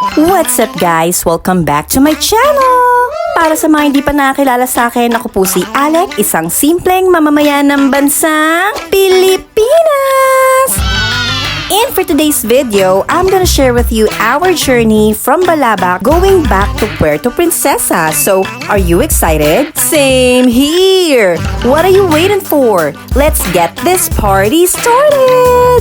What's up guys? Welcome back to my channel! Para sa mga hindi pa nakakilala sa akin, ako po si Alec, isang simpleng mamamayan ng bansang Pilipinas! And for today's video, I'm gonna share with you our journey from BALABAC going back to Puerto Princesa. So, are you excited? Same here! What are you waiting for? Let's get this party started!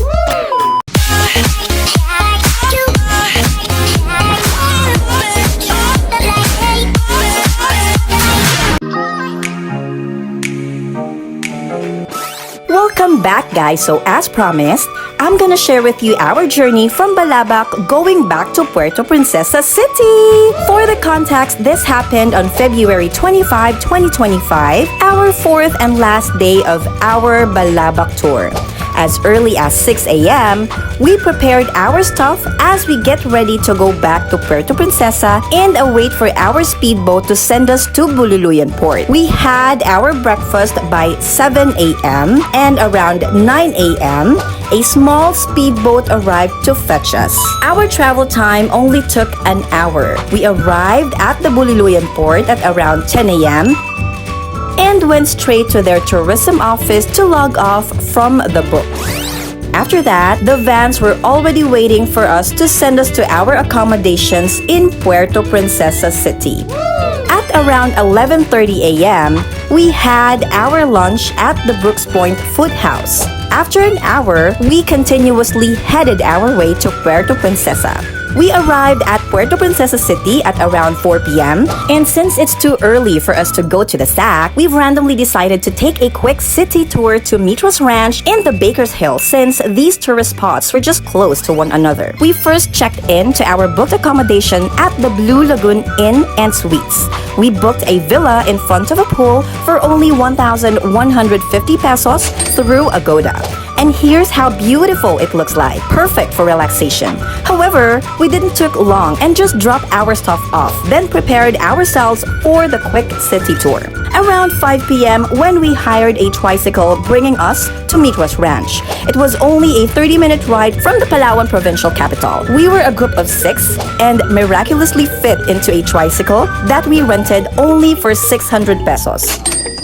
Welcome back guys, so as promised, I'm gonna share with you our journey from BALABAC going back to Puerto Princesa City. For the context, this happened on February 25, 2025, our fourth and last day of our BALABAC tour. As early as 6 a.m., we prepared our stuff as we get ready to go back to Puerto Princesa and await for our speedboat to send us to Bululuyan Port. We had our breakfast by 7 a.m. and around 9 a.m., a small speedboat arrived to fetch us. Our travel time only took an hour. We arrived at the Bululuyan Port at around 10 a.m. and went straight to their tourism office to log off from the book. After that, the vans were already waiting for us to send us to our accommodations in Puerto Princesa City. At around 11:30 a.m., we had our lunch at the Brooks Point Food House. After an hour, we continuously headed our way to Puerto Princesa. We arrived at Puerto Princesa City at around 4 p.m. and since it's too early for us to go to the SAC, we've randomly decided to take a quick city tour to Mitra's Ranch and the Baker's Hill since these tourist spots were just close to one another. We first checked in to our booked accommodation at the Blue Lagoon Inn and Suites. We booked a villa in front of a pool for only 1,150 pesos through Agoda. And here's how beautiful it looks like. Perfect for relaxation. However, we didn't took long and just dropped our stuff off, then prepared ourselves for the quick city tour. Around 5 p.m. when we hired a tricycle bringing us to Mitra's Ranch. It was only a 30-minute ride from the Palawan provincial capital. We were a group of 6 and miraculously fit into a tricycle that we rented only for 600 pesos.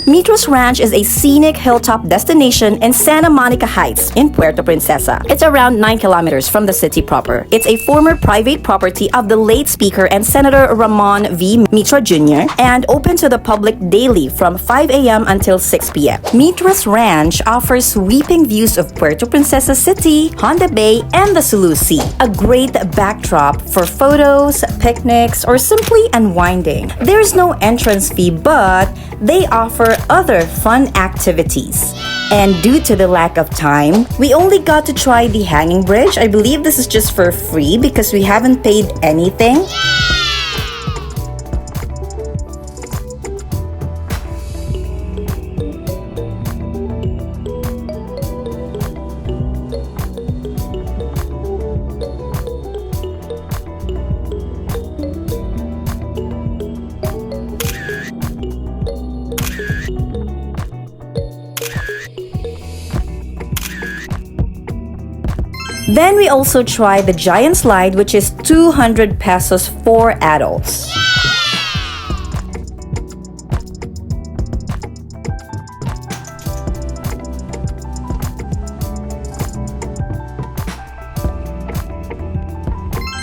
Mitra's Ranch is a scenic hilltop destination in Santa Monica Heights in Puerto Princesa. It's around 9 kilometers from the city proper. It's a former private property of the late Speaker and Senator Ramon V. Mitra Jr. and open to the public daily from 5 a.m. until 6 p.m. Mitra's Ranch offers sweeping views of Puerto Princesa City, Honda Bay, and the Sulu Sea. A great backdrop for photos, picnics, or simply unwinding. There's no entrance fee, but they offer other fun activities. And due to the lack of time, we only got to try the hanging bridge. I believe this is just for free because we haven't paid anything. Then we also tried the giant slide, which is 200 pesos for adults.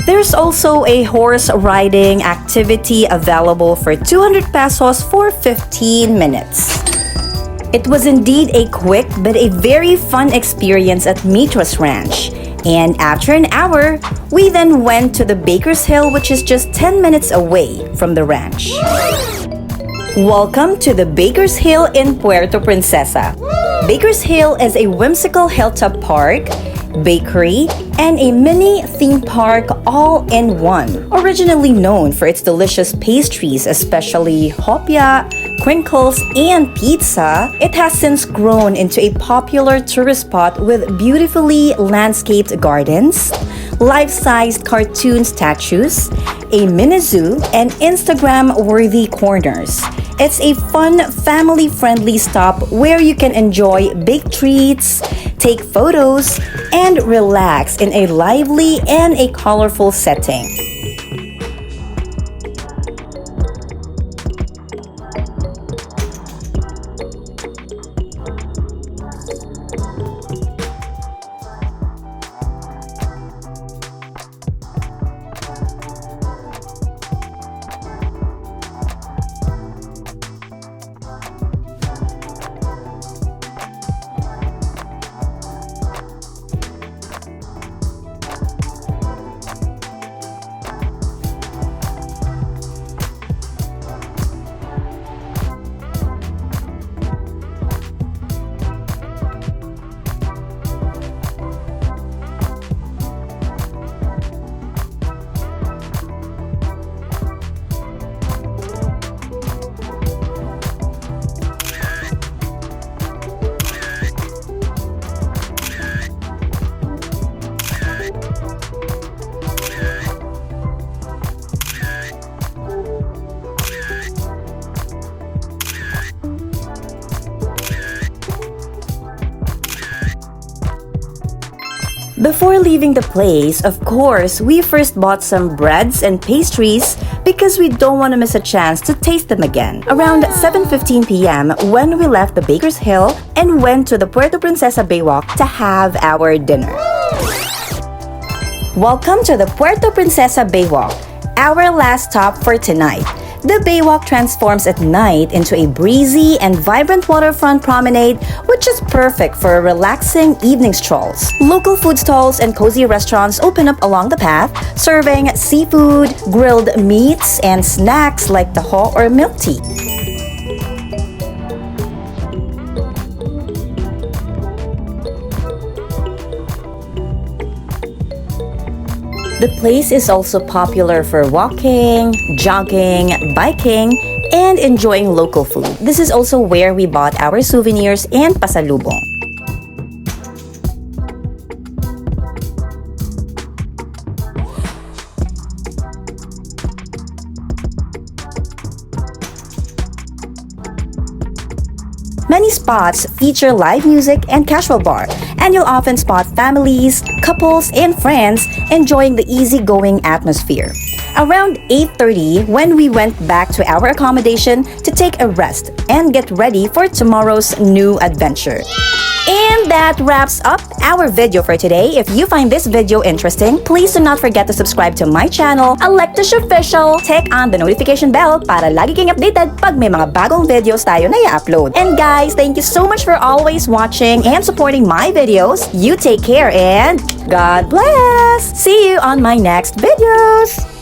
There's also a horse riding activity available for 200 pesos for 15 minutes. It was indeed a quick but a very fun experience at Mitra's Ranch. And after an hour, we then went to the Baker's Hill, which is just 10 minutes away from the ranch. Welcome to the Baker's Hill in Puerto Princesa. Baker's Hill is a whimsical hilltop park, bakery, and a mini theme park all in one. Originally known for its delicious pastries, especially hopia, crinkles, and pizza, it has since grown into a popular tourist spot with beautifully landscaped gardens, life-sized cartoon statues, a mini zoo, and Instagram-worthy corners. It's a fun, family-friendly stop where you can enjoy baked treats, take photos, and relax in a lively and a colorful setting. Before leaving the place, of course, we first bought some breads and pastries because we don't want to miss a chance to taste them again. Around 7:15 p.m. when we left the Baker's Hill and went to the Puerto Princesa Baywalk to have our dinner. Welcome to the Puerto Princesa Baywalk, our last stop for tonight. The Baywalk transforms at night into a breezy and vibrant waterfront promenade, which is perfect for relaxing evening strolls. Local food stalls and cozy restaurants open up along the path, serving seafood, grilled meats, and snacks like taho or milk tea. The place is also popular for walking, jogging, biking, and enjoying local food. This is also where we bought our souvenirs and pasalubong. Many spots feature live music and casual bar, and you'll often spot families, couples, and friends enjoying the easygoing atmosphere. Around 8:30, when we went back to our accommodation to take a rest and get ready for tomorrow's new adventure. And that wraps up our video for today. If you find this video interesting, please do not forget to subscribe to my channel, ALEKTISH Official. Click on the notification bell para lagi kang updated pag may mga bagong videos tayo na i-upload. And guys, thank you so much for always watching and supporting my videos. You take care and God bless! See you on my next videos!